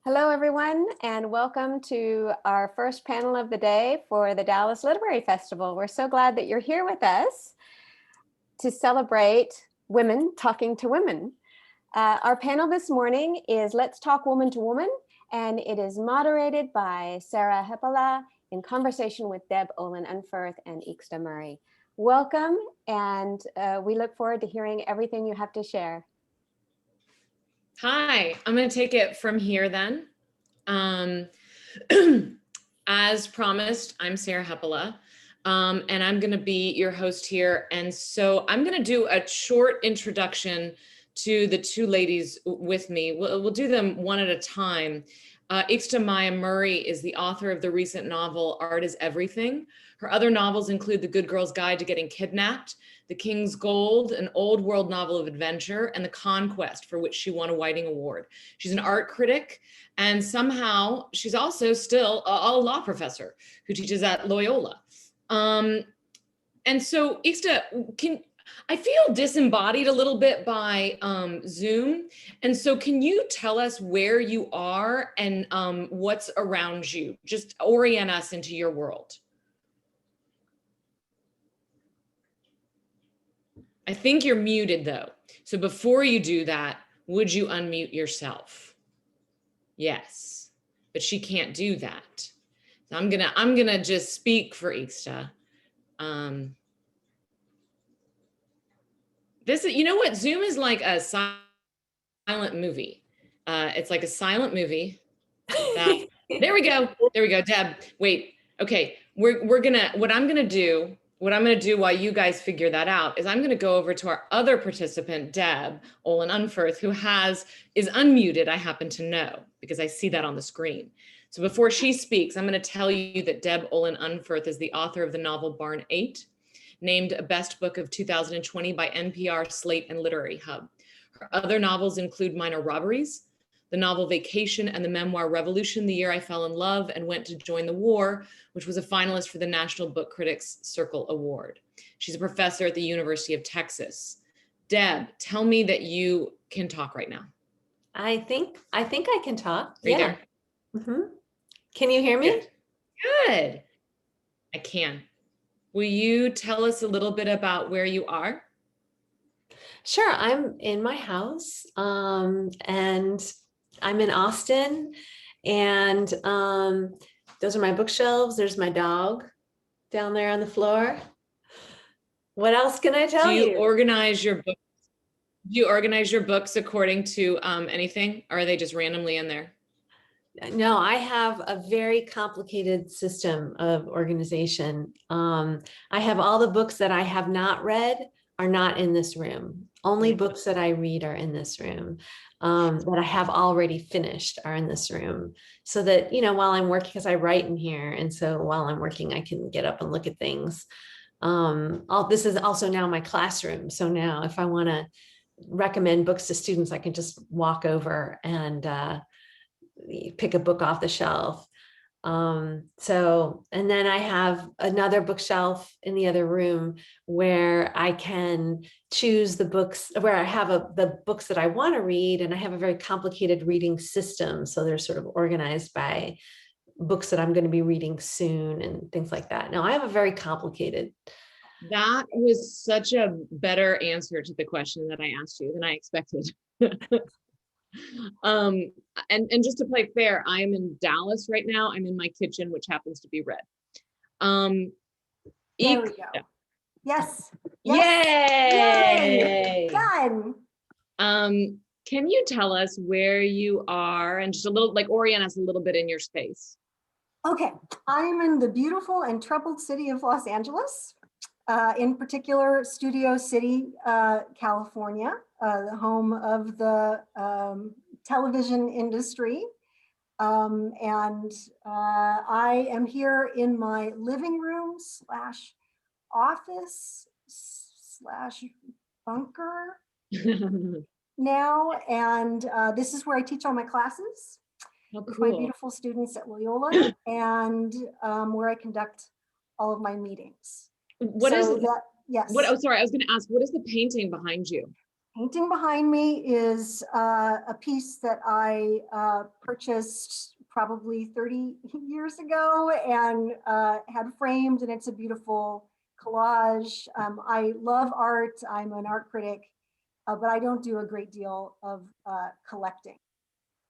Hello, everyone, and welcome to our first panel of the day for the Dallas Literary Festival. We're so glad that you're here with us to celebrate women talking to women. Our panel this morning is Let's Talk Woman to Woman, and it is moderated by Sarah Hepola in conversation with Deb Olin Unferth and Yxta Maya. Welcome, and we look forward to hearing everything you have to share. Hi, I'm going to take it from here then. As promised, I'm Sarah Hepola, and I'm going to be your host here. And so I'm going to do a short introduction to the two ladies with me. We'll do them one at a time. Yxta Maya Murray is the author of the recent novel, Art is Everything. Her other novels include The Good Girl's Guide to Getting Kidnapped, The King's Gold, an old world novel of adventure, and The Conquest, for which she won a Whiting Award. She's an art critic, and somehow she's also still a law professor who teaches at Loyola. And so, Yxta, I feel disembodied a little bit by Zoom. And so can you tell us where you are and what's around you? Just orient us into your world. I think you're muted though. So before you do that, would you unmute yourself? Yes, but she can't do that. So I'm gonna just speak for Yxta. This is, you know what? Zoom is like a silent movie. It's like a silent movie. There we go. There we go. Deb, wait. Okay, what I'm gonna do while you guys figure that out is I'm gonna go over to our other participant, Deb Olin Unferth, who is unmuted, I happen to know, because I see that on the screen. So before she speaks, I'm gonna tell you that Deb Olin Unferth is the author of the novel Barn 8, named a Best Book of 2020 by NPR, Slate, and Literary Hub. Her other novels include Minor Robberies, the novel Vacation, and the memoir Revolution, the Year I Fell in Love and Went to Join the War, which was a finalist for the National Book Critics Circle Award. She's a professor at the University of Texas. Deb, tell me that you can talk right now. I think I can talk. Are you there? Mm-hmm. Can you hear me? Good. I can. Will you tell us a little bit about where you are? Sure. I'm in my house, and I'm in Austin, and those are my bookshelves. There's my dog down there on the floor. What else can I tell you? Do you organize your books? Do you organize your books according to anything, or are they just randomly in there? No, I have a very complicated system of organization. I have all the books that I have not read are not in this room. Only books that I read are in this room, that I have already finished are in this room. So that, while I'm working, because I write in here, and so while I'm working, I can get up and look at things. This is also now my classroom. So now if I want to recommend books to students, I can just walk over and pick a book off the shelf. And then I have another bookshelf in the other room where I can choose the books, where I have the books that I want to read, and I have a very complicated reading system. So they're sort of organized by books that I'm going to be reading soon and things like that. Now I have a very complicated. That was such a better answer to the question that I asked you than I expected. And just to play fair, I am in Dallas right now. I'm in my kitchen, which happens to be red. There we go. Yes. Yay! Done. Can you tell us where you are and just a little, orient us a little bit in your space? Okay, I'm in the beautiful and troubled city of Los Angeles, in particular Studio City, California, the home of the television industry. And I am here in my living room / office / bunker now. And this is where I teach all my classes with my beautiful students at Loyola, and where I conduct all of my meetings. What is that? Yes. Sorry, I was going to ask, what is the painting behind you? painting behind me is a piece that I purchased probably 30 years ago and had framed, and it's a beautiful collage. I love art. I'm an art critic, but I don't do a great deal of collecting.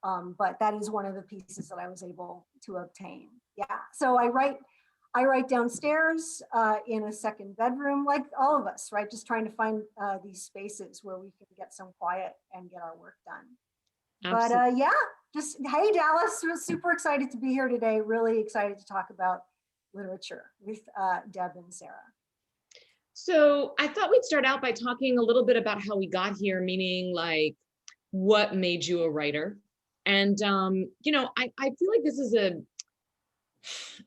But that is one of the pieces that I was able to obtain. Yeah, so I write downstairs in a second bedroom, like all of us, right? Just trying to find these spaces where we can get some quiet and get our work done. Absolutely. But yeah, just, hey, Dallas, we're super excited to be here today. Really excited to talk about literature with Deb and Sarah. So I thought we'd start out by talking a little bit about how we got here, meaning like what made you a writer? And, you know, I feel like this is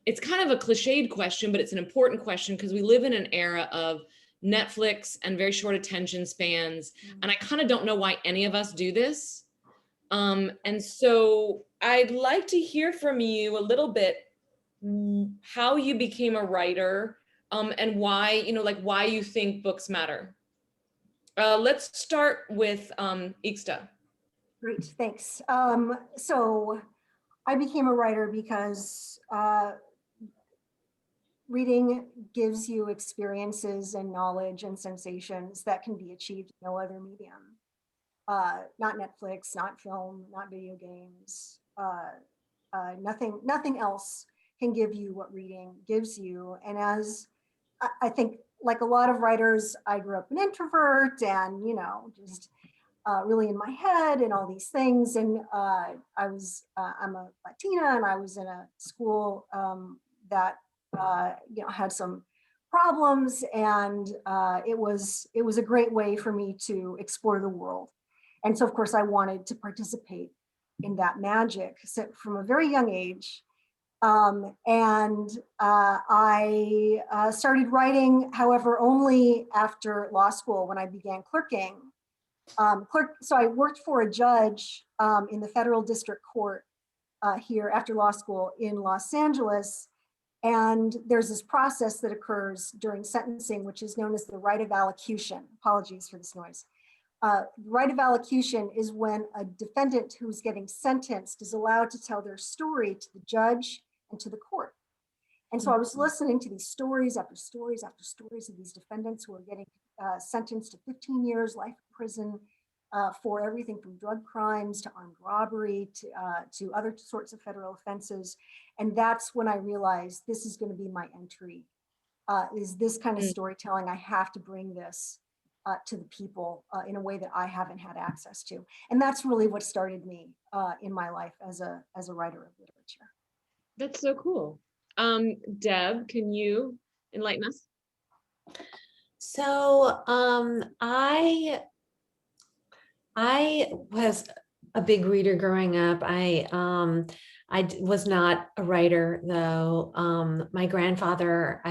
it's kind of a cliched question, but it's an important question because we live in an era of Netflix and very short attention spans. And I kind of don't know why any of us do this. And so I'd like to hear from you a little bit how you became a writer, and why, you know, like why you think books matter. Let's start with Yxta. Great, thanks. So I became a writer because reading gives you experiences and knowledge and sensations that can be achieved in no other medium. Not Netflix, not film, not video games. Nothing else can give you what reading gives you. And as I think, like a lot of writers, I grew up an introvert and, you know, just really in my head and all these things. And I'm a Latina, and I was in a school that you know, had some problems, and it was a great way for me to explore the world. And so, of course, I wanted to participate in that magic from a very young age. And I started writing, however, only after law school when I began clerking. So I worked for a judge in the federal district court here after law school in Los Angeles. And there's this process that occurs during sentencing, which is known as the right of allocution. Apologies for this noise. Right of allocution is when a defendant who's getting sentenced is allowed to tell their story to the judge and to the court. And so I was listening to these stories after stories after stories of these defendants who are getting sentenced to 15 years life in prison for everything from drug crimes to armed robbery to other sorts of federal offenses. And that's when I realized this is going to be my entry, is this kind of storytelling. I have to bring this to the people in a way that I haven't had access to. And that's really what started me in my life as a writer of literature. That's so cool. Deb, can you enlighten us? So I was a big reader growing up. I was not a writer though. My grandfather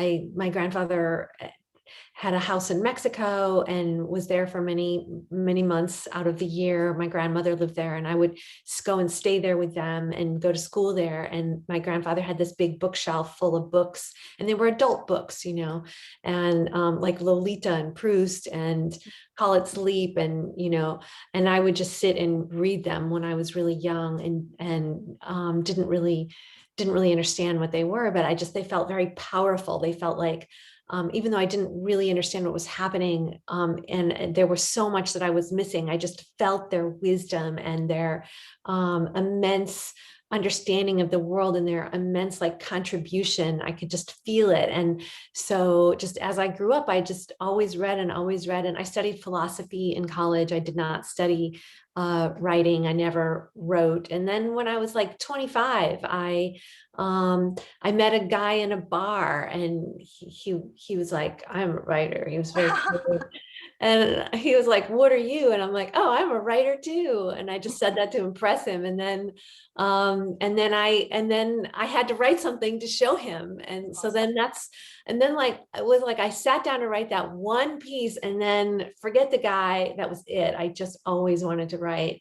had a house in Mexico and was there for many, many months out of the year. My grandmother lived there, and I would go and stay there with them and go to school there. And my grandfather had this big bookshelf full of books, and they were adult books, you know, and like Lolita and Proust and Call It Sleep, and, you know, and I would just sit and read them when I was really young, and didn't really understand what they were, but they felt very powerful. They felt like, even though I didn't really understand what was happening, and there was so much that I was missing, I just felt their wisdom and their immense understanding of the world and their immense like contribution. I could just feel it. And so just as I grew up, I just always read. And I studied philosophy in college. I did not study writing. I never wrote. And then when I was like 25, I met a guy in a bar, and he was like, I'm a writer. He was very cool. And he was like, what are you? And I'm like, oh, I'm a writer too. And I just said that to impress him. And then I had to write something to show him. And so then like, it was like, I sat down to write that one piece, and then forget the guy. That was it. I just always wanted to write,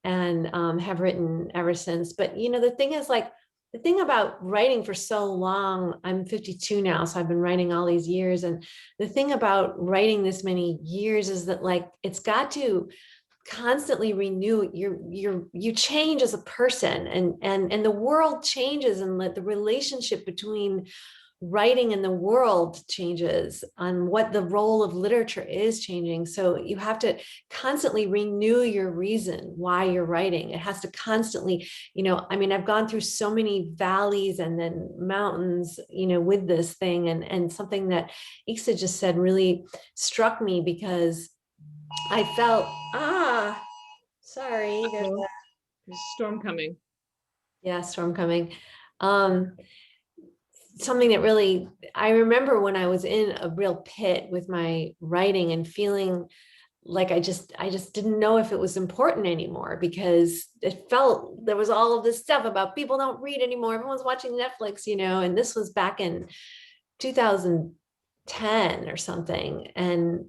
and have written ever since. But, you know, the thing is, like, the thing about writing for so long, I'm 52 now, so I've been writing all these years. And the thing about writing this many years is that like, it's got to constantly renew you change as a person, and the world changes, and the relationship between writing and the world changes, on what the role of literature is changing. So you have to constantly renew your reason why you're writing. It has to constantly, I mean, I've gone through so many valleys and then mountains, with this thing, and something that Yxta just said really struck me, because I felt, sorry, there's a storm coming. Yeah, storm coming. Something that really, I remember when I was in a real pit with my writing and feeling like I just didn't know if it was important anymore, because it felt there was all of this stuff about people don't read anymore. Everyone's watching Netflix, and this was back in 2010 or something. And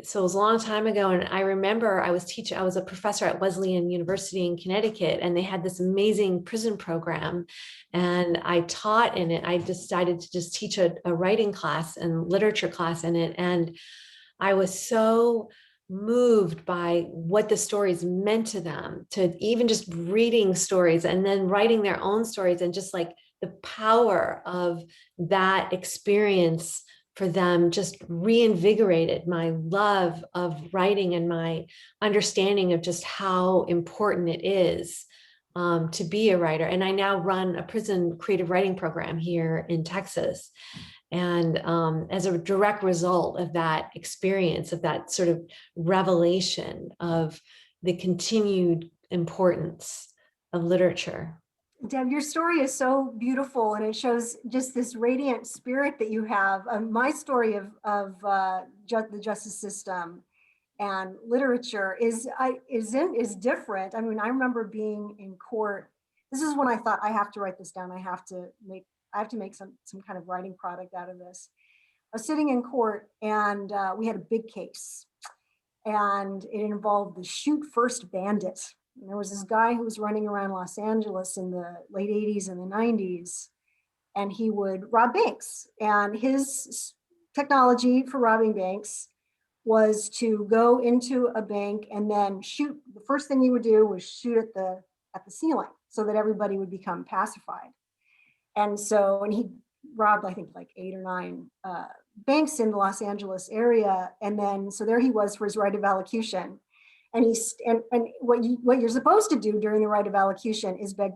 so it was a long time ago. And I remember I was a professor at Wesleyan University in Connecticut, and they had this amazing prison program. And I taught in it. I decided to just teach a writing class and literature class in it. And I was so moved by what the stories meant to them, to even just reading stories and then writing their own stories, and just like the power of that experience for them just reinvigorated my love of writing and my understanding of just how important it is to be a writer. And I now run a prison creative writing program here in Texas. And as a direct result of that experience, of that sort of revelation of the continued importance of literature. Deb, your story is so beautiful, and it shows just this radiant spirit that you have. My story of the justice system and literature is different. I mean, I remember being in court. This is when I thought, I have to write this down. I have to make some kind of writing product out of this. I was sitting in court, and we had a big case, and it involved the shoot first bandit. And there was this guy who was running around Los Angeles in the late 80s and the 90s, and he would rob banks. And his technology for robbing banks was to go into a bank and then shoot. The first thing he would do was shoot at the ceiling so that everybody would become pacified. And so, and he robbed, I think, like 8 or 9 banks in the Los Angeles area. And then, so there he was for his right of allocution. And what you're supposed to do during the right of allocution is beg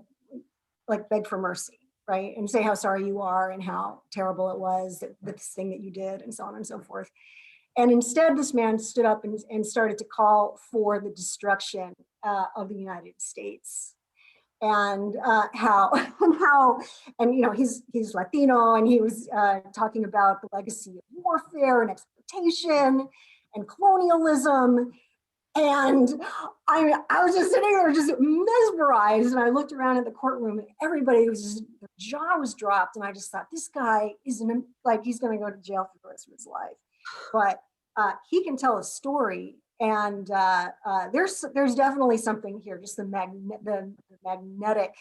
for mercy, right? And say how sorry you are and how terrible it was, this thing that you did, and so on and so forth. And instead, this man stood up and started to call for the destruction of the United States. And he's Latino, and he was talking about the legacy of warfare and exploitation and colonialism. And I was just sitting there just mesmerized, and I looked around at the courtroom, and everybody was just, their jaw was dropped. And I just thought, this guy isn't, like, he's going to go to jail for the rest of his life, but he can tell a story. And there's definitely something here, just the magnetic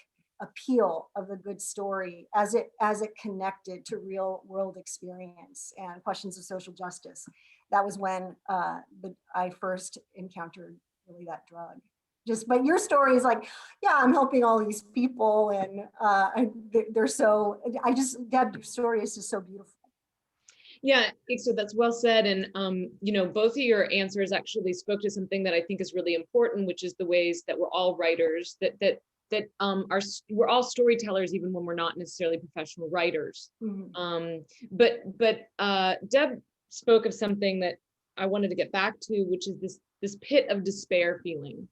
appeal of a good story as it connected to real world experience and questions of social justice. That was when I first encountered really that drug. But your story is like, yeah, I'm helping all these people, and they're so. Deb, your story is just so beautiful. Yeah, so that's well said. And, both of your answers actually spoke to something that I think is really important, which is the ways that we're all writers, we're all storytellers, even when we're not necessarily professional writers. Mm-hmm. But Deb spoke of something that I wanted to get back to, which is this pit of despair feeling.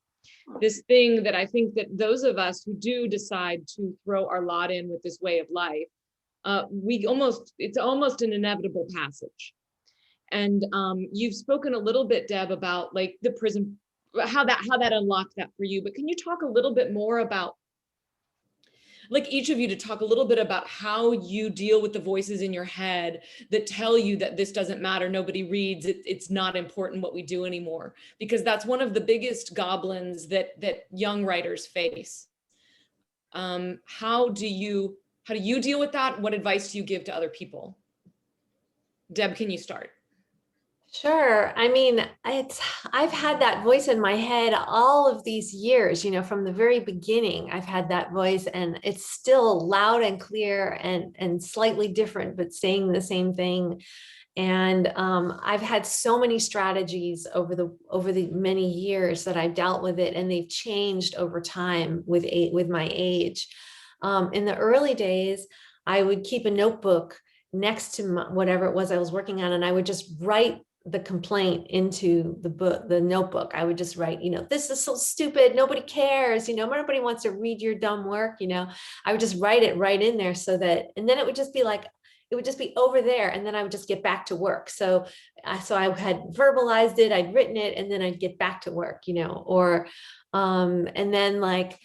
This thing that I think that those of us who do decide to throw our lot in with this way of life, it's almost an inevitable passage. And you've spoken a little bit, Deb, about like the prison, how that unlocked that for you. But can you talk a little bit more about, like, each of you to talk a little bit about how you deal with the voices in your head that tell you that this doesn't matter, nobody reads, it's not important what we do anymore, because that's one of the biggest goblins that young writers face. How do you deal with that? What advice do you give to other people? Deb, can you start? Sure. I mean, I've had that voice in my head all of these years, from the very beginning. I've had that voice, and it's still loud and clear and slightly different, but saying the same thing. And I've had so many strategies over the many years that I've dealt with it, and they've changed over time with my age. In the early days, I would keep a notebook next to whatever it was I was working on, and I would just write the complaint into the notebook. I would just write, this is so stupid. Nobody cares. Nobody wants to read your dumb work. I would just write it right in there and then it would just be like, it would just be over there. And then I would just get back to work. So I had verbalized it, I'd written it, and then I'd get back to work, and then like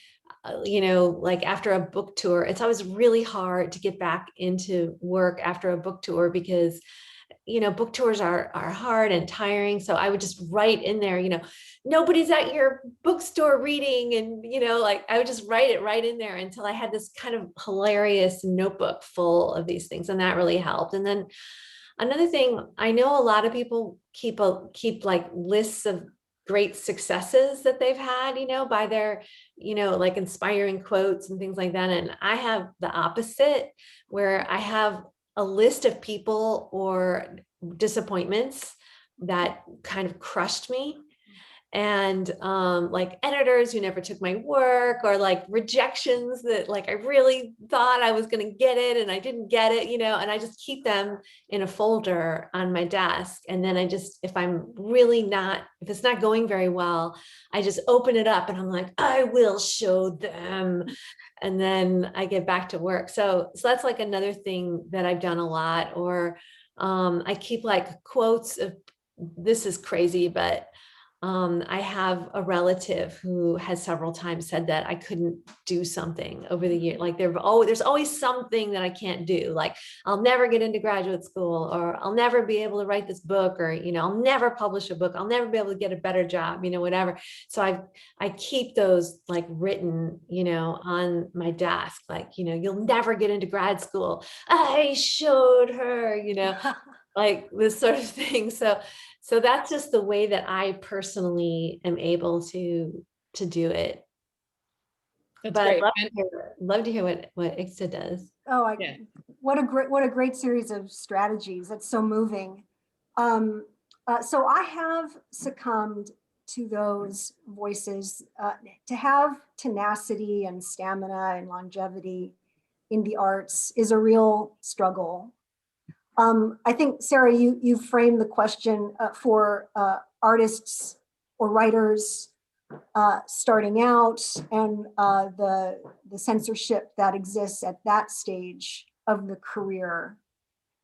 after a book tour, it's always really hard to get back into work after a book tour because book tours are hard and tiring. So I would just write in there, nobody's at your bookstore reading. And, I would just write it right in there until I had this kind of hilarious notebook full of these things. And that really helped. And then another thing, I know a lot of people keep like lists of great successes that they've had, by their, like inspiring quotes and things like that. And I have the opposite, where I have a list of people or disappointments that kind of crushed me. And like editors who never took my work, or like rejections that like I really thought I was going to get it and I didn't get it, and I just keep them in a folder on my desk. And then if it's not going very well, I just open it up and I'm like, I will show them. And then I get back to work. So that's like another thing that I've done a lot. Or I keep like quotes of, this is crazy, but I have a relative who has several times said that I couldn't do something over the year. Like there's always something that I can't do. Like I'll never get into graduate school, or I'll never be able to write this book, or, I'll never publish a book. I'll never be able to get a better job, whatever. So I keep those like written, on my desk, like, you'll never get into grad school. I showed her, like this sort of thing. So that's just the way that I personally am able to do it. That's but great. I'd love to hear what Yxta does. Oh, Yeah. what a great series of strategies. That's so moving. So I have succumbed to those voices. To have tenacity and stamina and longevity in the arts is a real struggle. I think, Sarah, you framed the question for artists or writers starting out, and the censorship that exists at that stage of the career.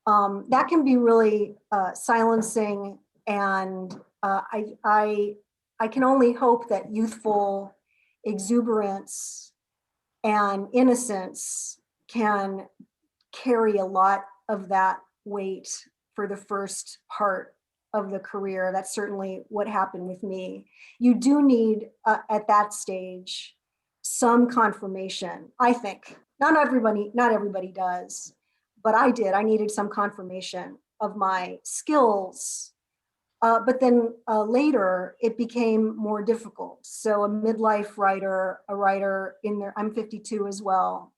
That can be really silencing, and I can only hope that youthful exuberance and innocence can carry a lot of that weight for the first part of the career. That's certainly what happened with me. You do need at that stage some confirmation, I think. Not everybody does, but I did. I needed some confirmation of my skills. But then later it became more difficult. So a midlife writer, a writer in there, I'm 52 as well.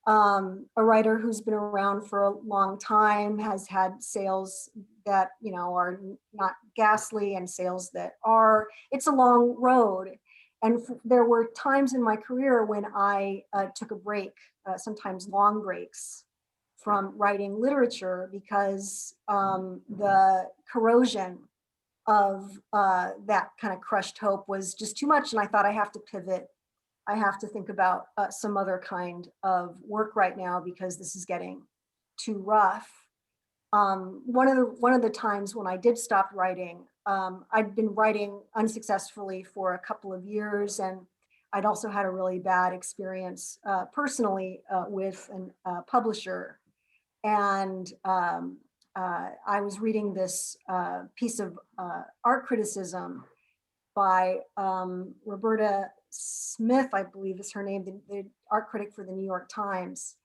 A writer who's been around for a long time, has had sales that are not ghastly, and sales that are. It's a long road, and there were times in my career when I took a break, sometimes long breaks, from writing literature because the corrosion of that kind of crushed hope was just too much, and I thought I have to pivot. I have to think about some other kind of work right now because this is getting too rough. One of the times when I did stop writing, I'd been writing unsuccessfully for a couple of years, and I'd also had a really bad experience personally with a publisher. And I was reading this piece of art criticism by Roberta Smith, I believe is her name, the art critic for the New York Times.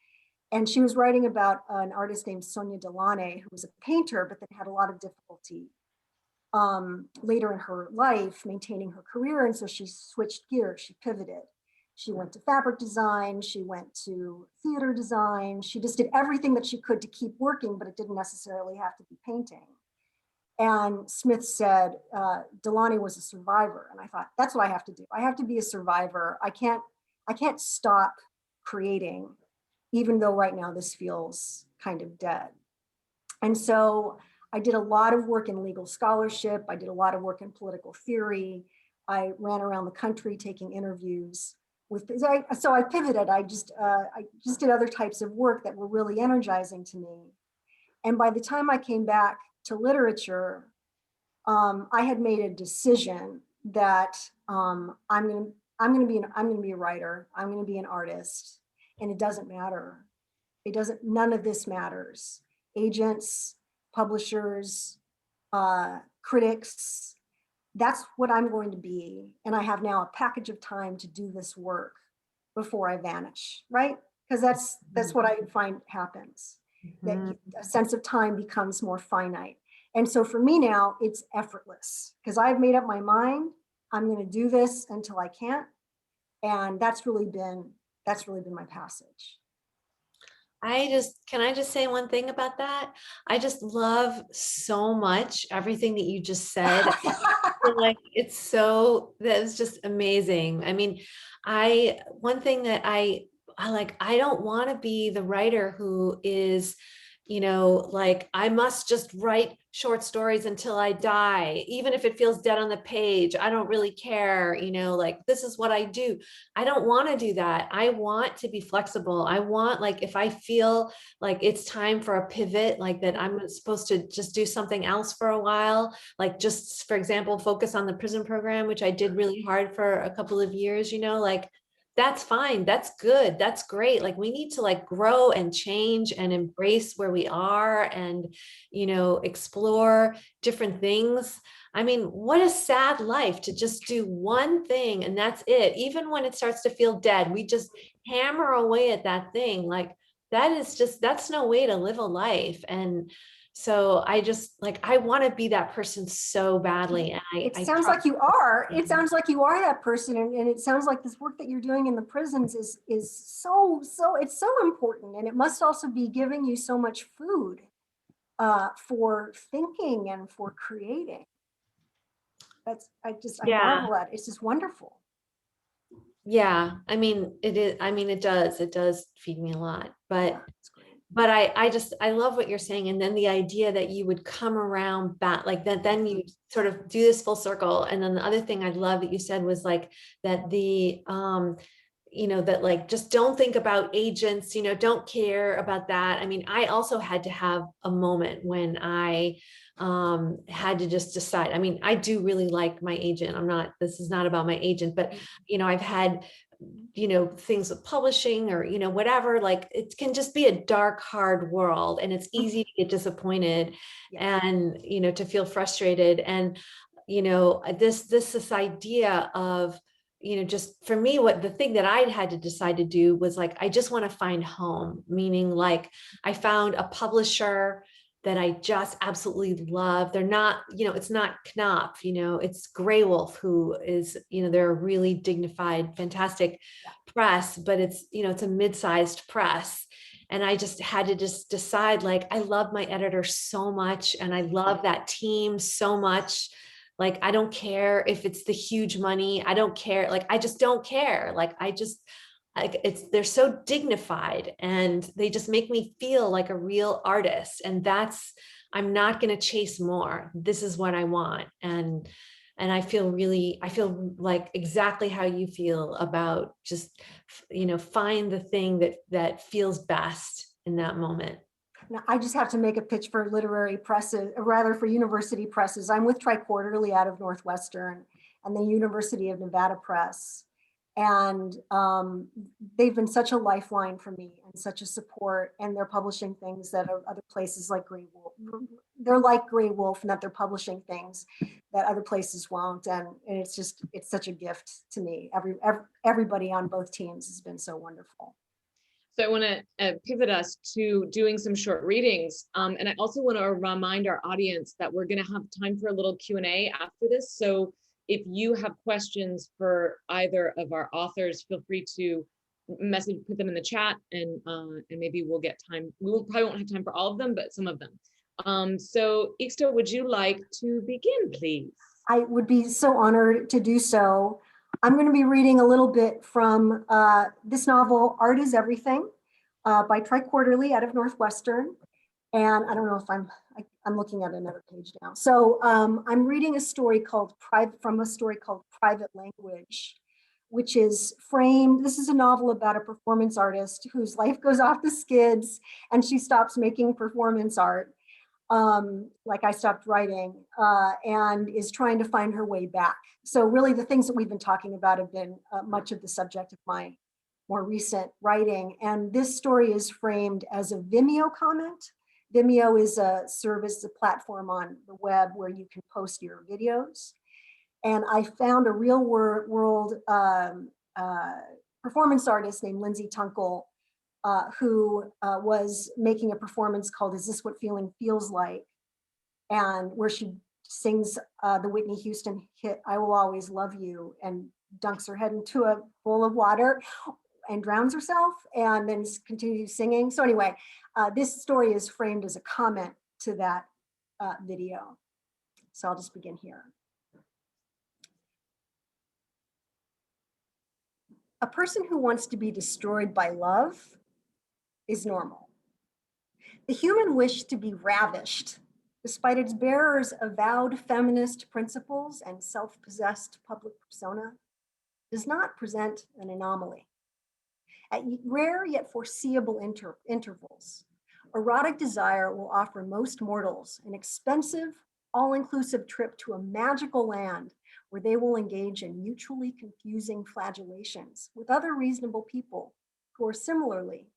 And she was writing about an artist named Sonia Delane, who was a painter, but then had a lot of difficulty later in her life maintaining her career. And so she switched gears, she pivoted. She went to fabric design, she went to theater design. She just did everything that she could to keep working, but it didn't necessarily have to be painting. And Smith said, Delane was a survivor. And I thought, that's what I have to do. I have to be a survivor. I can't stop creating, even though right now this feels kind of dead. And so I did a lot of work in legal scholarship. I did a lot of work in political theory. I ran around the country taking interviews with, so I pivoted. I just did other types of work that were really energizing to me. And by the time I came back to literature, I had made a decision that I'm going to be a writer. I'm going to be an artist, and it doesn't matter. None of this matters. Agents, publishers, critics, that's what I'm going to be. And I have now a package of time to do this work before I vanish, right? Because that's what I find happens. That a sense of time becomes more finite. And so for me now, it's effortless because I've made up my mind. I'm going to do this until I can't. And that's really been my passage. Can I just say one thing about that? I just love so much everything that you just said. Like that's just amazing. I mean, one thing that I like, I don't want to be the writer who is, like, I must just write short stories until I die, even if it feels dead on the page. I don't really care, like, this is what I do. I don't want to do that. I want to be flexible. I want, like, if I feel like it's time for a pivot, like that I'm supposed to just do something else for a while, like just, for example, focus on the prison program, which I did really hard for a couple of years, like, that's fine. That's good. That's great. Like, we need to, like, grow and change and embrace where we are and, explore different things. I mean, what a sad life to just do one thing and that's it. Even when it starts to feel dead, we just hammer away at that thing. Like, that's no way to live a life. And so I just, like, I want to be that person so badly. And it sounds like you are. It sounds like you are that person. And it sounds like this work that you're doing in the prisons is so, it's so important. And it must also be giving you so much food for thinking and for creating. I marvel at it. It's just wonderful. Yeah, I mean, it does feed me a lot, but I love what you're saying. And then the idea that you would come around back, like that, then you sort of do this full circle. And then the other thing I love that you said was like that that, like, just don't think about agents, don't care about that. I mean, I also had to have a moment when I had to just decide. I mean, I do really like my agent. This is not about my agent, but, I've had, things with publishing or, whatever, like, it can just be a dark, hard world, and it's easy to get disappointed and, to feel frustrated. And, this idea of, just for me, what the thing that I had to decide to do was, like, I just want to find home, meaning, like, I found a publisher that I just absolutely love. They're not, it's not Knopf, it's Grey Wolf, who is, they're a really dignified, fantastic press, but it's, it's a mid-sized press. And I just had to just decide, like, I love my editor so much, and I love that team so much. Like, I don't care if it's the huge money. I don't care. Like, I just don't care. They're so dignified, and they just make me feel like a real artist. And I'm not going to chase more. This is what I want. And I feel like exactly how you feel about just, find the thing that feels best in that moment. Now, I just have to make a pitch for literary presses, or rather for university presses. I'm with TriQuarterly out of Northwestern and the University of Nevada Press. And they've been such a lifeline for me and such a support. And they're publishing things that are other places like Grey Wolf. They're like Grey Wolf, and that they're publishing things that other places won't. And it's such a gift to me. Everybody on both teams has been so wonderful. So I want to pivot us to doing some short readings. And I also want to remind our audience that we're going to have time for a little Q&A after this. So if you have questions for either of our authors, feel free to put them in the chat, and maybe we'll get time. Probably won't have time for all of them, but some of them. So Yxta, would you like to begin, please? I would be so honored to do so. I'm going to be reading a little bit from this novel, Art is Everything, by TriQuarterly out of Northwestern. And I don't know if I'm looking at another page now. So I'm reading a story called Private Language, which is framed. This is a novel about a performance artist whose life goes off the skids and she stops making performance art. Like I stopped writing, and is trying to find her way back. So really the things that we've been talking about have been much of the subject of my more recent writing. And this story is framed as a Vimeo comment. Vimeo is a service, a platform on the web where you can post your videos. And I found a real world performance artist named Lindsay Tunkel, who was making a performance called Is This What Feeling Feels Like? And where she sings the Whitney Houston hit, I Will Always Love You, and dunks her head into a bowl of water and drowns herself, and then continues singing. So anyway, this story is framed as a comment to that video. So I'll just begin here. A person who wants to be destroyed by love is normal. The human wish to be ravished, despite its bearer's avowed feminist principles and self-possessed public persona, does not present an anomaly. At rare yet foreseeable intervals, erotic desire will offer most mortals an expensive, all-inclusive trip to a magical land where they will engage in mutually confusing flagellations with other reasonable people who are similarly,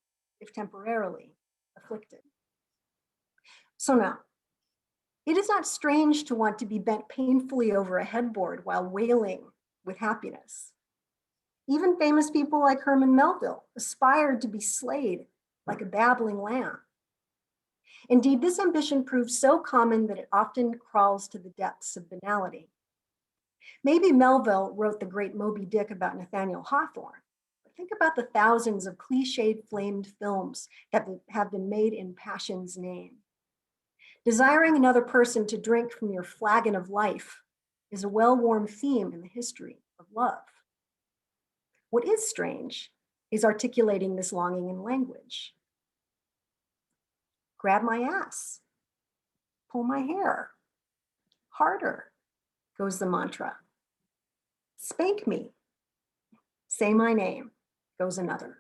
if temporarily, afflicted. So now, it is not strange to want to be bent painfully over a headboard while wailing with happiness. Even famous people like Herman Melville aspired to be slayed like a babbling lamb. Indeed, this ambition proves so common that it often crawls to the depths of banality. Maybe Melville wrote the great Moby Dick about Nathaniel Hawthorne, but think about the thousands of cliched flamed films that have been made in passion's name. Desiring another person to drink from your flagon of life is a well-worn theme in the history of love. What is strange is articulating this longing in language. Grab my ass, pull my hair, harder, goes the mantra. Spank me, say my name, goes another.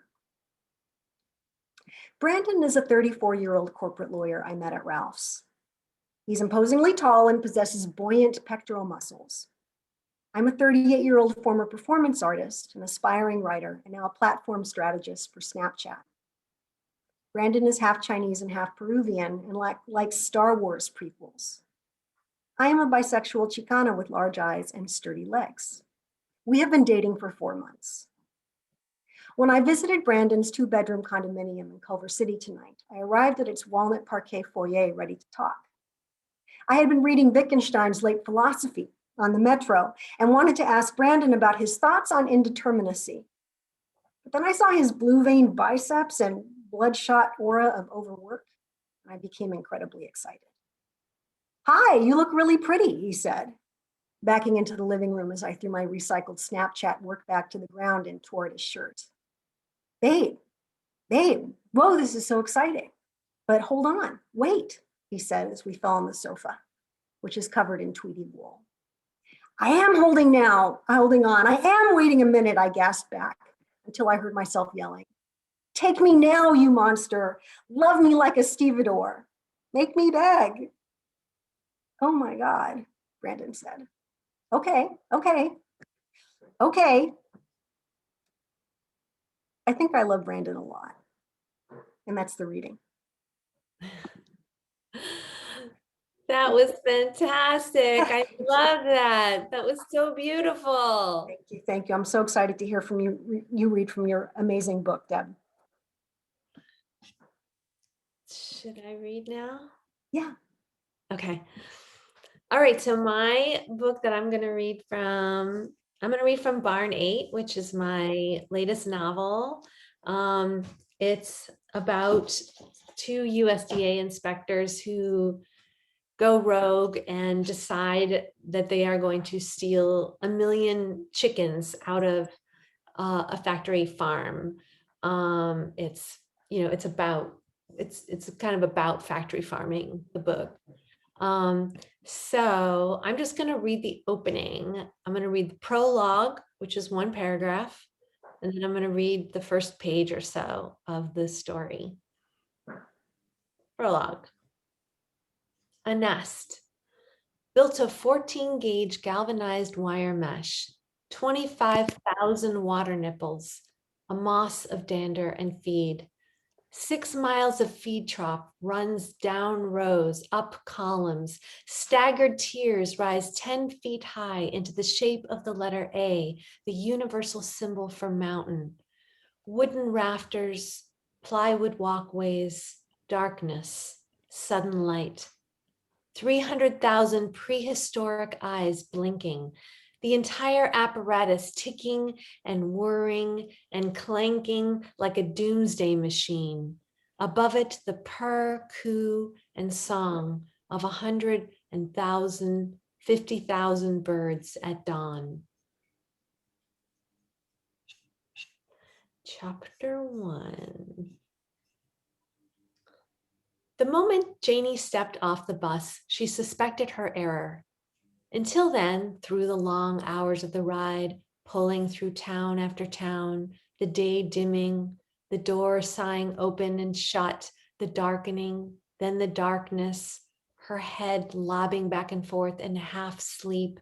Brandon is a 34-year-old corporate lawyer I met at Ralph's. He's imposingly tall and possesses buoyant pectoral muscles. I'm a 38-year-old former performance artist, an aspiring writer, and now a platform strategist for Snapchat. Brandon is half Chinese and half Peruvian and likes Star Wars prequels. I am a bisexual Chicana with large eyes and sturdy legs. We have been dating for 4 months. When I visited Brandon's 2-bedroom condominium in Culver City tonight, I arrived at its walnut parquet foyer ready to talk. I had been reading Wittgenstein's Late Philosophy on the Metro and wanted to ask Brandon about his thoughts on indeterminacy. But then I saw his blue-veined biceps and bloodshot aura of overwork, and I became incredibly excited. Hi, you look really pretty, he said, backing into the living room as I threw my recycled Snapchat work bag to the ground and tore at his shirt. Babe, whoa, this is so exciting. But hold on, wait, he said as we fell on the sofa, which is covered in Tweety wool. I am holding on. I am waiting a minute, I gasped back until I heard myself yelling. Take me now, you monster. Love me like a stevedore. Make me beg. Oh my God, Brandon said. Okay. I think I love Brandon a lot. And that's the reading. That was fantastic. I love that. That was so beautiful. Thank you. Thank you. I'm so excited to hear from you. You read from your amazing book, Deb. Should I read now? Yeah. Okay. All right. So my book that I'm going to read from, Barn 8, which is my latest novel. It's about 2 USDA inspectors who go rogue and decide that they are going to steal 1 million chickens out of a factory farm. It's kind of about factory farming, the book. So I'm just going to read the opening. I'm going to read the prologue, which is 1 paragraph, and then I'm going to read the first page or so of the story. Prologue. A nest built of 14-gauge galvanized wire mesh, 25,000 water nipples, a moss of dander and feed. 6 miles of feed trough runs down rows, up columns. Staggered tiers rise 10 feet high into the shape of the letter A, the universal symbol for mountain. Wooden rafters, plywood walkways, darkness, sudden light. 300,000 prehistoric eyes blinking, the entire apparatus ticking and whirring and clanking like a doomsday machine. Above it, the purr, coo, and song of 100,000, 50,000 birds at dawn. Chapter 1. The moment Janie stepped off the bus, she suspected her error. Until then, through the long hours of the ride, pulling through town after town, the day dimming, the door sighing open and shut, the darkening, then the darkness, her head lobbing back and forth in half sleep.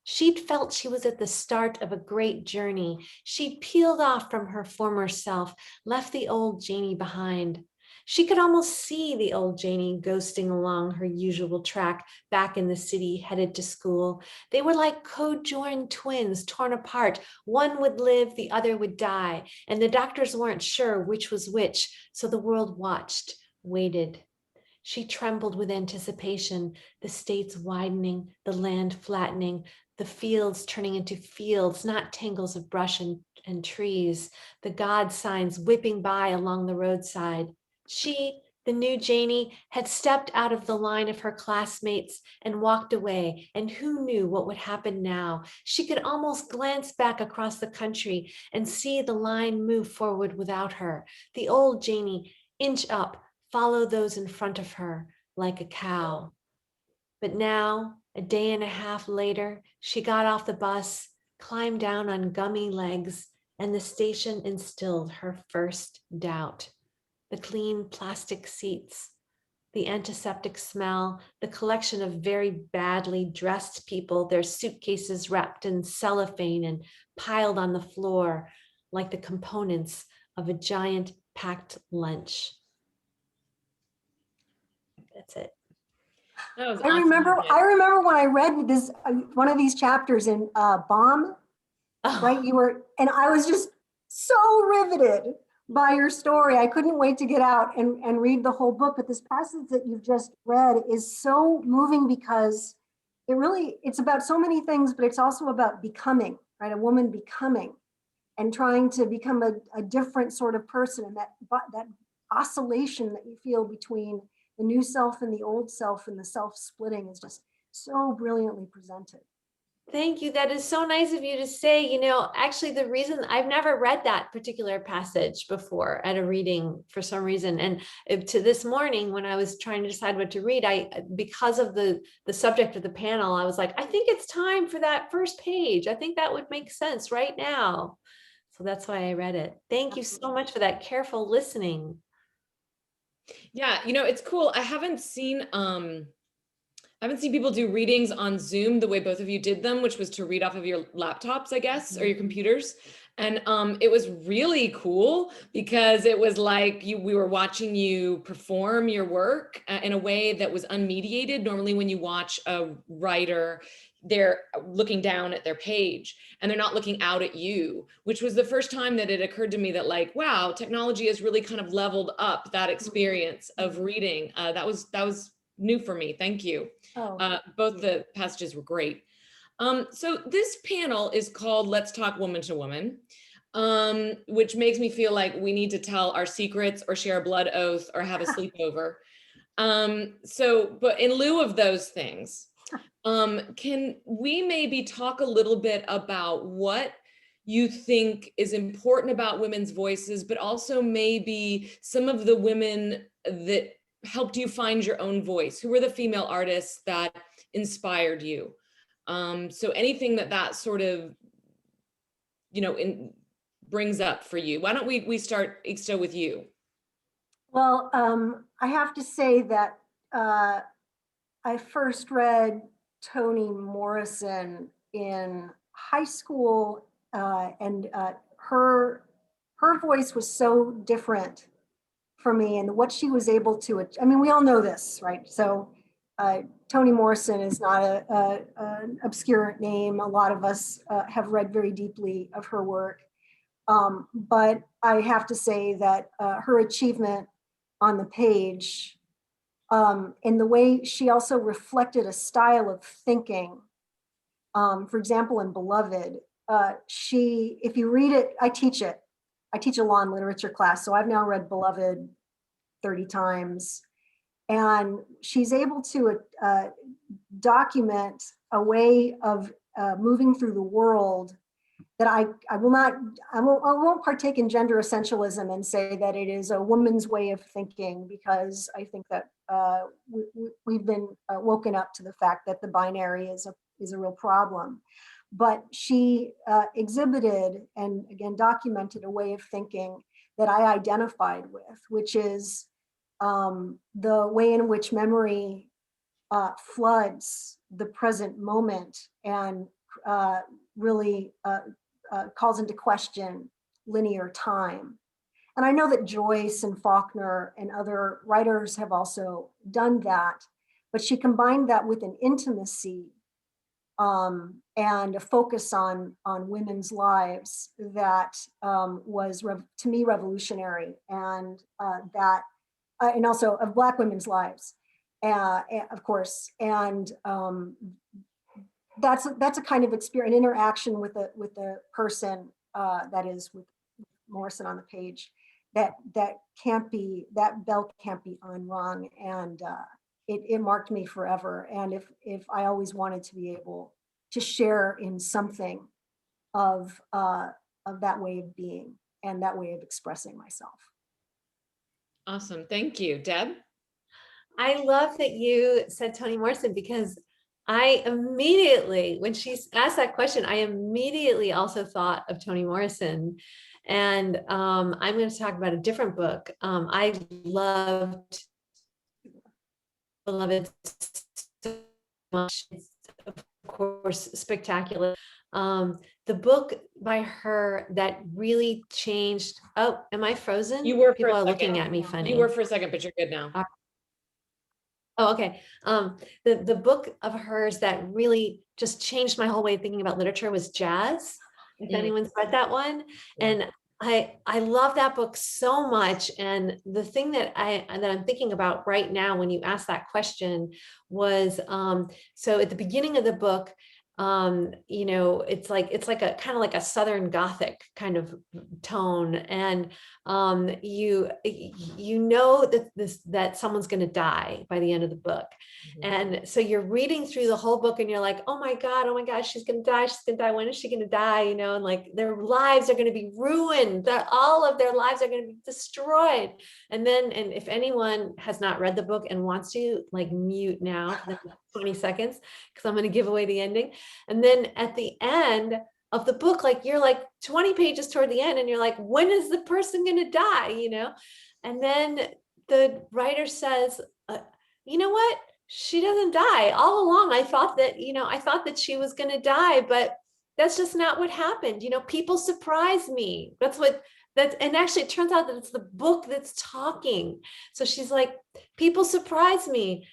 She'd felt she was at the start of a great journey. She'd peeled off from her former self, left the old Janie behind. She could almost see the old Janie ghosting along her usual track back in the city, headed to school. They were like co-joined twins torn apart. One would live, the other would die. And the doctors weren't sure which was which, so the world watched, waited. She trembled with anticipation, the states widening, the land flattening, the fields turning into fields, not tangles of brush and trees, the God signs whipping by along the roadside. She, the new Janie, had stepped out of the line of her classmates and walked away, and who knew what would happen now? She could almost glance back across the country and see the line move forward without her. The old Janie, inch up, follow those in front of her like a cow. But now, a day and a half later, she got off the bus, climbed down on gummy legs, and the station instilled her first doubt. The clean plastic seats, the antiseptic smell, the collection of very badly dressed people, their suitcases wrapped in cellophane and piled on the floor like the components of a giant packed lunch. That's it. That was I awesome. remember when I read this one of these chapters in Bomb, right? And I was just so riveted by your story. I couldn't wait to get out and read the whole book. But this passage that you've just read is so moving because it's about so many things, but it's also about becoming, right? A woman becoming and trying to become a different sort of person. And that oscillation that you feel between the new self and the old self and the self-splitting is just so brilliantly presented. Thank you. That is so nice of you to say. Actually, the reason I've never read that particular passage before at a reading for some reason. And to this morning, when I was trying to decide what to read, because of the subject of the panel, I was like, I think it's time for that first page. I think that would make sense right now. So that's why I read it. Thank you so much for that careful listening. Yeah, it's cool. I haven't seen people do readings on Zoom the way both of you did them, which was to read off of your laptops, I guess, or your computers. And it was really cool because it was like we were watching you perform your work in a way that was unmediated. Normally when you watch a writer, they're looking down at their page and they're not looking out at you, which was the first time that it occurred to me that like, wow, technology has really kind of leveled up that experience of reading. That was new for me. Thank you. Both the passages were great. So this panel is called Let's Talk Woman to Woman, which makes me feel like we need to tell our secrets or share a blood oath or have a sleepover. But in lieu of those things, can we maybe talk a little bit about what you think is important about women's voices, but also maybe some of the women that helped you find your own voice? Who were the female artists that inspired you? So anything that sort of, brings up for you. Why don't we start, Yxta, with you? Well, I have to say that I first read Toni Morrison in high school, and her voice was so different for me, and what she was able to, I mean, we all know this, right? So Toni Morrison is not an obscure name. A lot of us have read very deeply of her work. But I have to say that her achievement on the page, in the way she also reflected a style of thinking. For example, in Beloved, if you read it, I teach a law and literature class. So I've now read Beloved 30 times. And she's able to document a way of moving through the world that I won't partake in gender essentialism and say that it is a woman's way of thinking, because I think that we've been woken up to the fact that the binary is a real problem. But she exhibited and again documented a way of thinking that I identified with, which is the way in which memory floods the present moment and really calls into question linear time. And I know that Joyce and Faulkner and other writers have also done that, but she combined that with an intimacy and a focus on women's lives that was to me revolutionary, and and also of Black women's lives, of course. And that's a kind of experience, an interaction with a person that is with Morrison on the page, that bell can't be unrung, and it marked me forever. And if I always wanted to be able to share in something of that way of being and that way of expressing myself. Awesome, thank you. Deb? I love that you said Toni Morrison, because I immediately, when she asked that question, I immediately also thought of Toni Morrison. And I'm going to talk about a different book. I loved Beloved so much. It's, of course, spectacular. The book by her that really changed. Oh, am I frozen? You were. People are looking at me funny. You were for a second, but you're good now. Oh, okay. The book of hers that really just changed my whole way of thinking about literature was Jazz. If anyone's read that one. And I love that book so much. And the thing that I'm thinking about right now when you asked that question was, so at the beginning of the book, it's like a kind of like a Southern Gothic kind of tone, and you know that someone's going to die by the end of the book, and so you're reading through the whole book and you're like, oh my God, she's going to die. When is she going to die? And like their lives are going to be ruined. That all of their lives are going to be destroyed. And if anyone has not read the book and wants to, like, mute now for the 20 seconds, because I'm going to give away the ending. And then at the end of the book, like you're like 20 pages toward the end and you're like, when is the person going to die? And then the writer says, you know what? She doesn't die. All along, I thought that she was going to die, but that's just not what happened. You know, people surprise me. And actually it turns out that it's the book that's talking. So she's like, people surprise me.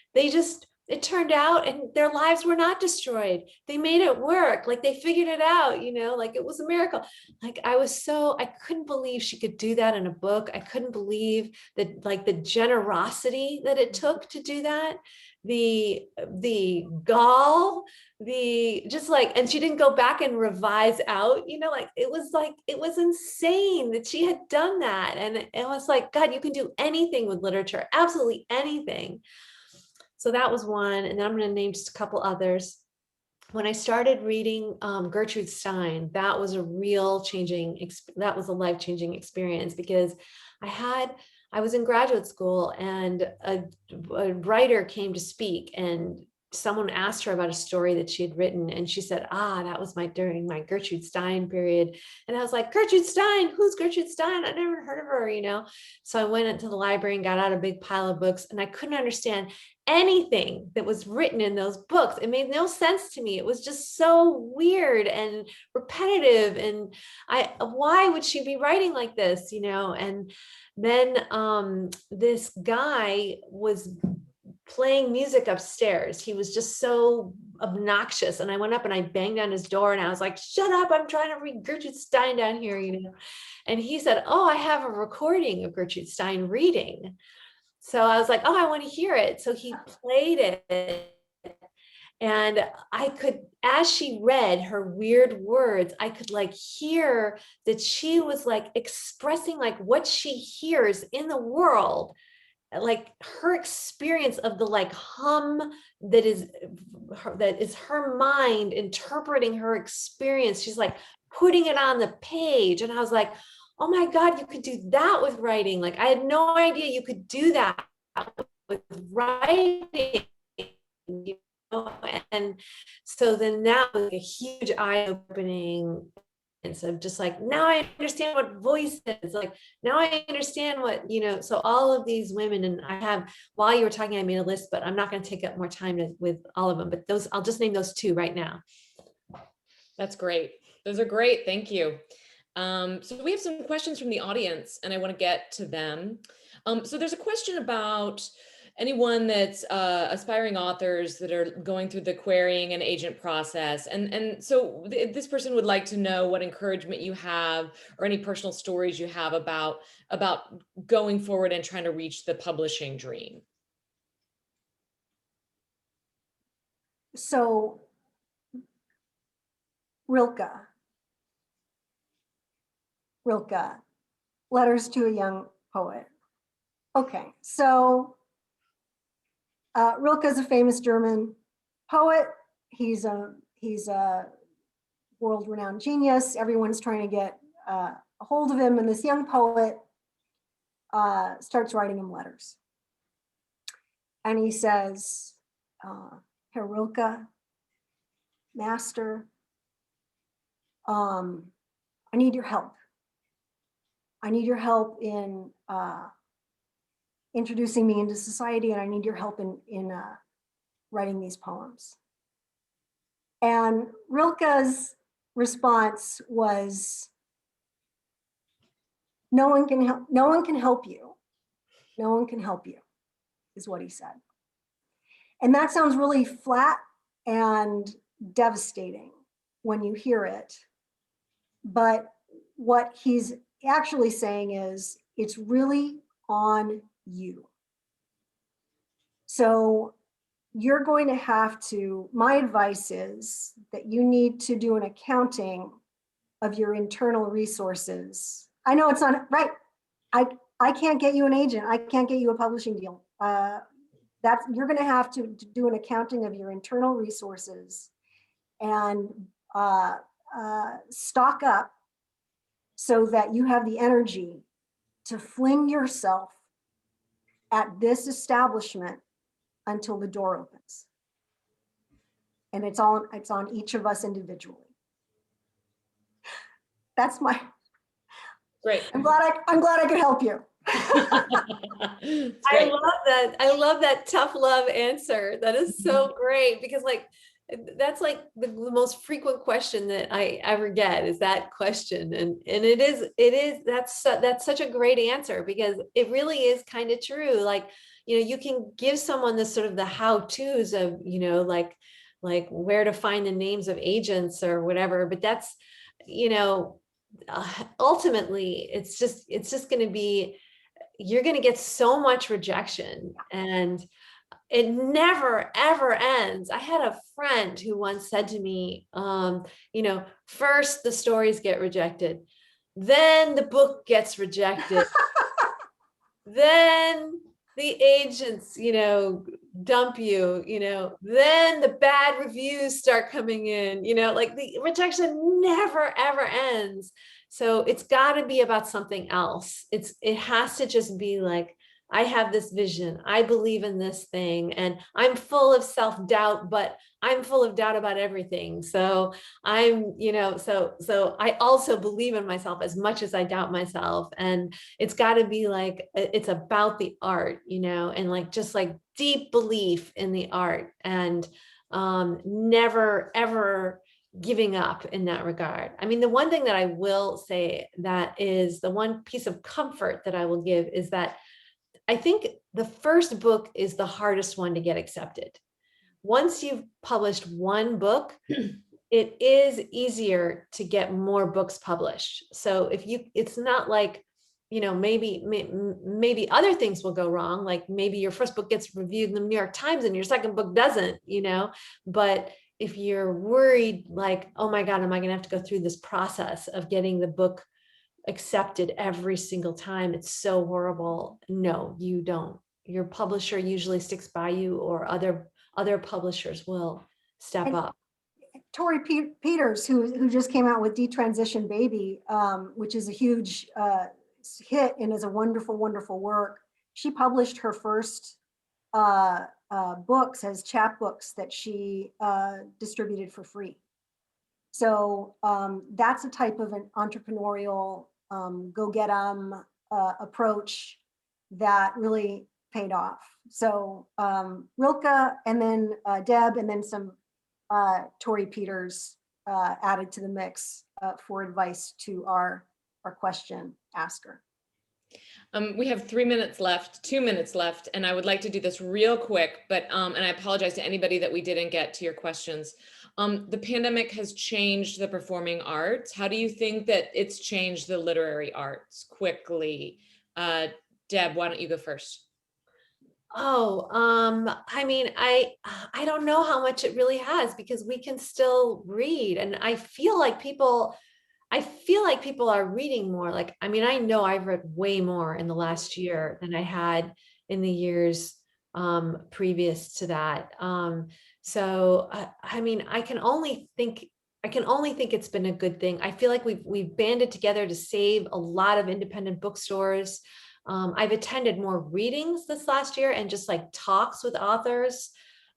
It turned out and their lives were not destroyed. They made it work. Like they figured it out, you know, like it was a miracle. Like I couldn't believe she could do that in a book. I couldn't believe that, like, the generosity that it took to do that. The gall, and she didn't go back and revise out, you know, like it was insane that she had done that. And it was like, God, you can do anything with literature, absolutely anything. So that was one. And then I'm going to name just a couple others. When I started reading Gertrude Stein, that was a life-changing experience, because I was in graduate school and a writer came to speak, and someone asked her about a story that she had written, and she said, that was during my Gertrude Stein period. And I was like, Gertrude Stein, who's Gertrude Stein? I never heard of her, you know? So I went into the library and got out a big pile of books, and I couldn't understand anything that was written in those books. It made no sense to me. It was just so weird and repetitive. And why would she be writing like this, you know? And then this guy was playing music upstairs. He was just so obnoxious. And I went up and I banged on his door and I was like, shut up, I'm trying to read Gertrude Stein down here, you know? And he said, oh, I have a recording of Gertrude Stein reading. So I was like, oh, I want to hear it. So he played it. And I could, as she read her weird words, I could like hear that she was like expressing like what she hears in the world, like her experience of the like hum that is her mind interpreting her experience. She's like putting it on the page. And I was like, oh my God, you could do that with writing. Like I had no idea you could do that with writing, you know? And so then that was a huge eye-opening. And so just like, now I understand what voice is, like, now I understand what, you know, so all of these women, and while you were talking, I made a list, but I'm not going to take up more time with all of them, but I'll just name those two right now. That's great. Those are great. Thank you. So we have some questions from the audience and I want to get to them. So there's a question about anyone that's aspiring authors that are going through the querying and agent process. And so this person would like to know what encouragement you have or any personal stories you have about going forward and trying to reach the publishing dream. So Rilke, Letters to a Young Poet. Okay, so Rilke is a famous German poet. He's a world-renowned genius. Everyone's trying to get a hold of him, and this young poet starts writing him letters. And he says, Herr Rilke, Master, I need your help. I need your help in introducing me into society, and I need your help in writing these poems. And Rilke's response was, no one can help you. No one can help you, is what he said. And that sounds really flat and devastating when you hear it. But what he's actually saying is, it's really on you. So you're going to have to, my advice is that you need to do an accounting of your internal resources. I know it's not right. I can't get you an agent. I can't get you a publishing deal. You're going to have to do an accounting of your internal resources and stock up so that you have the energy to fling yourself at this establishment until the door opens. And it's on each of us individually. That's my, great. I'm glad I could help you. I love that. I love that tough love answer. That is so great, because like That's like the most frequent question that I ever get is that question. And that's such a great answer, because it really is kind of true. Like, you can give someone this sort of the how-tos of, like where to find the names of agents or whatever, but that's, ultimately it's just going to be, you're going to get so much rejection, and it never ever ends. I had a friend who once said to me, first the stories get rejected, then the book gets rejected, then the agents, dump you, then the bad reviews start coming in, like the rejection never ever ends. So it's got to be about something else. It has to just be like, I have this vision, I believe in this thing, and I'm full of self-doubt, but I'm full of doubt about everything. So I'm, so I also believe in myself as much as I doubt myself. And it's got to be like, it's about the art, and like, just like deep belief in the art, and never, ever giving up in that regard. I mean, the one thing that I will say, that is the one piece of comfort that I will give, is that I think the first book is the hardest one to get accepted. Once you've published one book, it is easier to get more books published. So it's not like, maybe other things will go wrong. Like maybe your first book gets reviewed in the New York Times and your second book doesn't, but if you're worried, like, oh my God, am I going to have to go through this process of getting the book accepted every single time? It's so horrible. No, you don't. Your publisher usually sticks by you, or other publishers will step up. Tori Peters, who just came out with Detransition Baby, which is a huge hit and is a wonderful, wonderful work. She published her first books as chapbooks that she distributed for free. So that's a type of an entrepreneurial go get 'em approach that really paid off. So Rilke, and then Deb, and then some Tori Peters added to the mix for advice to our question asker. We have 3 minutes left, 2 minutes left, and I would like to do this real quick, but and I apologize to anybody that we didn't get to your questions. The pandemic has changed the performing arts. How do you think that it's changed the literary arts? Quickly, Deb, why don't you go first? Oh, I mean, I don't know how much it really has, because we can still read, and I feel like people are reading more. Like, I mean, I know I've read way more in the last year than I had in the years previous to that. So I mean, I can only think it's been a good thing. I feel like we've banded together to save a lot of independent bookstores. I've attended more readings this last year and just like talks with authors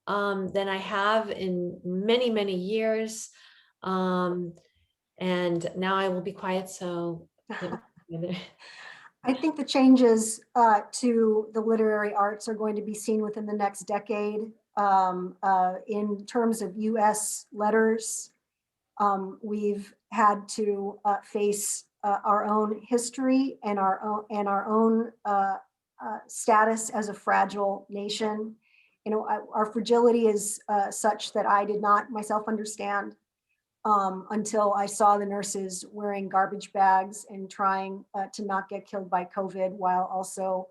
than I have in many, many years. And now I will be quiet. So I think the changes to the literary arts are going to be seen within the next decade. In terms of US letters, we've had to face our own history and our own status as a fragile nation. Our fragility is such that I did not myself understand until I saw the nurses wearing garbage bags and trying to not get killed by COVID, while also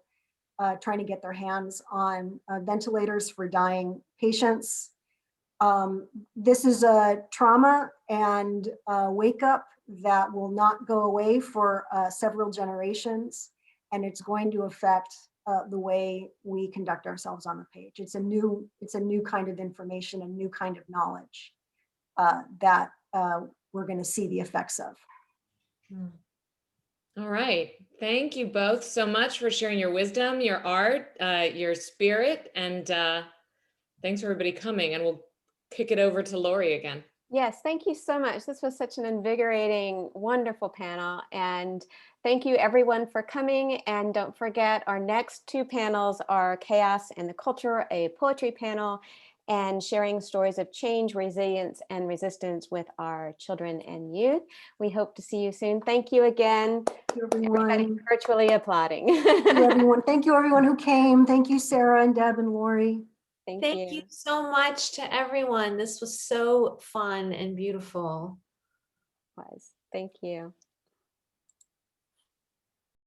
trying to get their hands on ventilators for dying patients. This is a trauma and wake up that will not go away for several generations, and it's going to affect the way we conduct ourselves on the page. It's a new kind of information, a new kind of knowledge that we're going to see the effects of. All right. Thank you both so much for sharing your wisdom, your art, your spirit, and thanks for everybody coming. And we'll kick it over to Lori again. Yes, thank you so much. This was such an invigorating, wonderful panel. And thank you everyone for coming. And don't forget, our next two panels are Chaos and the Culture, a poetry panel, and sharing stories of change, resilience, and resistance with our children and youth. We hope to see you soon. Thank you again. Thank you, Everybody everyone. virtually applauding. Thank you, everyone. Thank you, everyone who came. Thank you, Sarah and Deb and Lori. Thank you so much to everyone. This was so fun and beautiful. Thank you.